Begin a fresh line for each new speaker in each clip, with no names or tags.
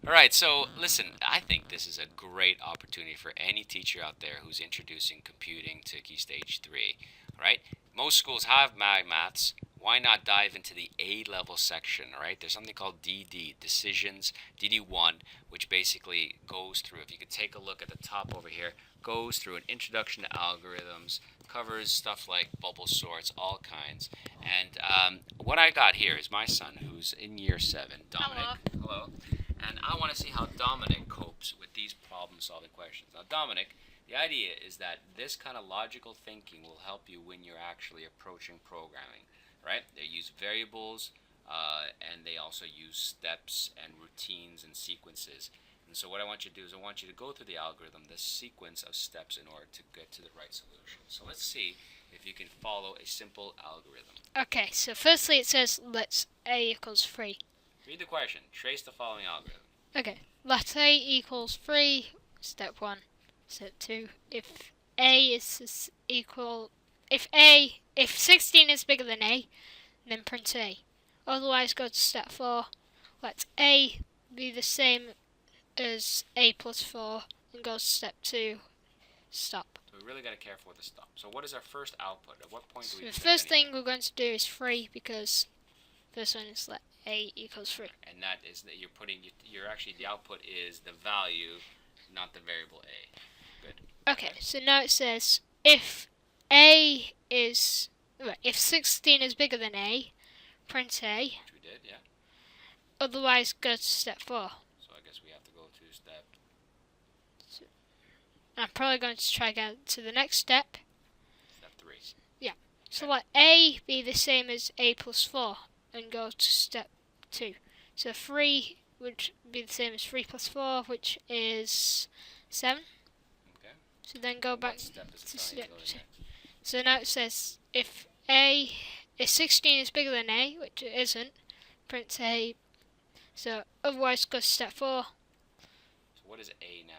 Alright, so listen, I think this is a great opportunity for any teacher out there who's introducing computing to Key Stage 3. Alright? Most schools have mymaths. Why not dive into the A level section? Alright? There's something called DD, Decisions, dd1, which basically goes through, if you could take a look at the top over here, goes through an introduction to algorithms, covers stuff like bubble sorts, all kinds. And what I got here is my son, who's in year 7, Dominic. Hello. And I want to see how Dominic copes with these problem-solving questions. Now, Dominic, the idea is that this kind of logical thinking will help you when you're actually approaching programming, right? They use variables, and they also use steps and routines and sequences. And so what I want you to do is I want you to go through the algorithm, the sequence of steps in order to get to the right solution. So let's see if you can follow a simple algorithm.
Okay, so firstly it says let A equals 3.
Read the question. Trace the following algorithm.
Okay, let A equals 3, step 1. Step 2, if if 16 is bigger than A, then print A. Otherwise go to step 4, let A be the same as A plus 4, and go to step 2, stop.
So we really got to be careful with the stop. So what is our first output? At what point do we
The first thing we're going to do is 3, because first one is let A equals 3.
And that is that you're actually, the output is the value, not the variable A. Good.
Okay, so now it says if 16 is bigger than A, print A.
Which we did, yeah.
Otherwise go to step 4.
So I guess we have to go to step.
I'm probably going to try again to the next step.
Step 3.
Yeah. So let A be the same as A plus 4 and go to step 2. So 3 would be the same as 3 plus 4, which is 7.
Okay.
So then go back to
step 2.
So now it says if 16 is bigger than A, which it isn't, print A. So otherwise go to step 4.
So what is A now?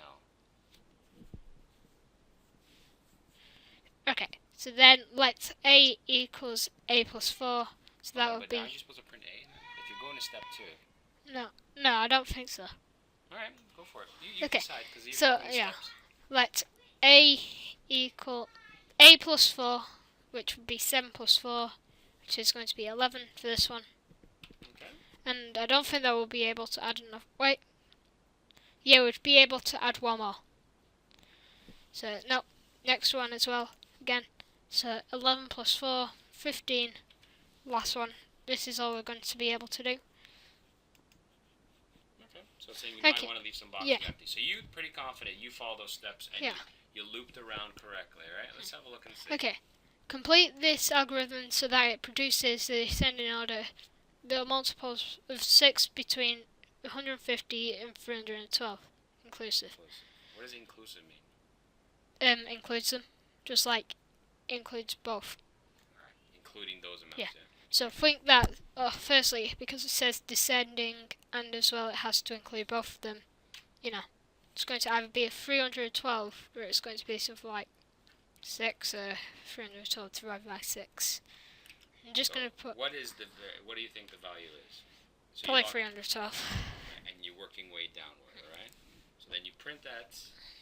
Okay, so then let A equals A plus 4. So that would be.
Aren't you supposed to print A if you're going to step 2?
No, I don't think so.
Alright, go for it. You
Okay,
decide, because you're
so
yeah. Steps.
Let A equal A plus 4, which would be 7 plus 4, which is going to be 11 for this one.
Okay.
And I don't think that we'll be able to add enough. Wait. Yeah, we'd be able to add one more. So, no, next one as well. Again. So, 11 plus 4, 15. Last one. This is all we're going to be able to do.
Okay. So, saying you might want to leave some boxes empty. So, you're pretty confident you follow those steps and you looped around correctly, right? Let's have a look and see.
Okay. Complete this algorithm so that it produces the descending order, the multiples of 6 between 150 and 312, inclusive.
What does inclusive mean?
Includes them, just like includes both.
Alright, including those amounts.
Yeah. So think that, firstly, because it says descending, and as well it has to include both of them, it's going to either be a 312, or it's going to be something like 6, or 312 divided by 6. I'm just going to put.
What do you think the value is? So
probably 312.
And you're working way downward, alright? So then you print that.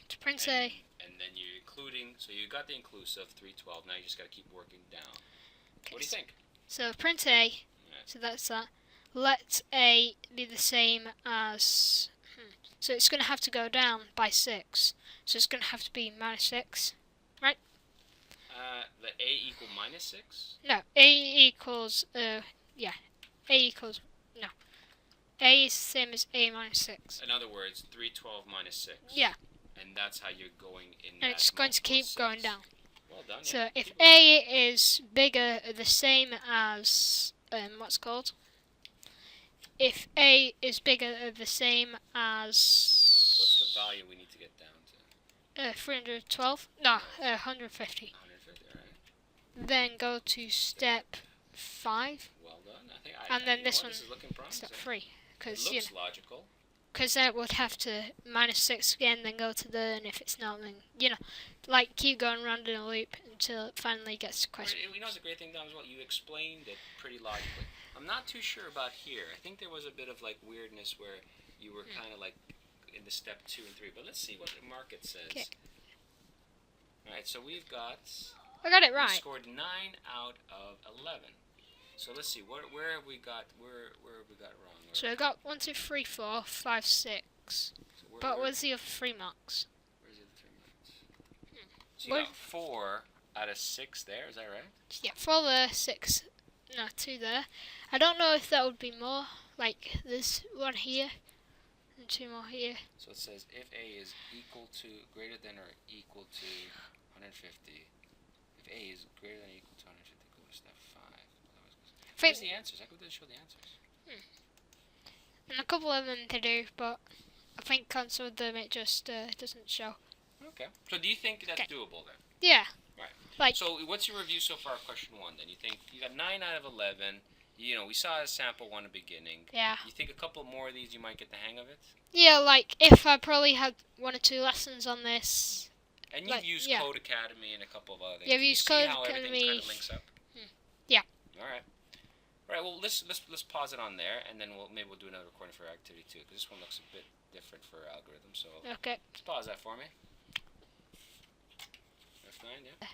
To print A.
And then you're including, so you got the inclusive, 312, now you just got to keep working down. Okay, what do you think?
So print A, so that's that. Let A be the same as, so it's going to have to go down by 6. So it's going to have to be minus 6, right?
Let A equal minus 6?
No, A equals, A is the same as A minus 6.
In other words, 312 minus 6.
Yeah.
And that's how you're going in.
And it's going to keep going down.
Well done.
So if A is bigger or the same as, what's it called? If A is bigger or the same as...
What's the value we need to get down to?
312? No, 150.
150, alright.
Then go to step 5.
Well done.
And then this one,
is looking promising.
step 3.
It looks logical.
Because that would have to minus 6 again, then go to there, and if it's not, then, like keep going around in a loop until it finally gets to question.
You know what's the great thing, Dom, as well? You explained it pretty logically. I'm not too sure about here. I think there was a bit of like weirdness where you were kind of like in the step 2 and 3. But let's see what the market says.
Okay.
All right, so we've got.
I got it
We
right.
scored 9 out of 11. So let's see, where have we got it wrong?
So I got 1, 2, 3, 4, 5, 6.
So
But where's the other 3 marks?
Where's the other 3 marks? So you
Where-
got 4 out of 6 there, is that right?
Yeah, 4 there, 6. No, 2 there. I don't know if that would be more. Like this one here, and 2 more here.
So it says if A is equal to, greater than or equal to 150. If A is greater than or equal to 150, go to step 5. Where's the answers? I couldn't show the answers.
And a couple of them to do, but I think on some of them it just doesn't show.
Okay. So do you think that's doable then?
Yeah.
Right.
Like.
So what's your review so far of question 1 then? You think you got 9 out of 11. You know, we saw a sample 1 at the beginning.
Yeah.
You think a couple more of these you might get the hang of it?
Yeah, like if I probably had 1 or 2 lessons on this.
And you've
like,
used
yeah.
Code Academy and a couple of other things.
Yeah, I've
Can you
used
see
Code
how everything
Academy.
kind of links up?
Yeah.
All right. All right. Well, let's pause it on there, and then maybe we'll do another recording for activity 2, because this one looks a bit different for algorithm. So
Okay.
let's pause that for me. F9, yeah.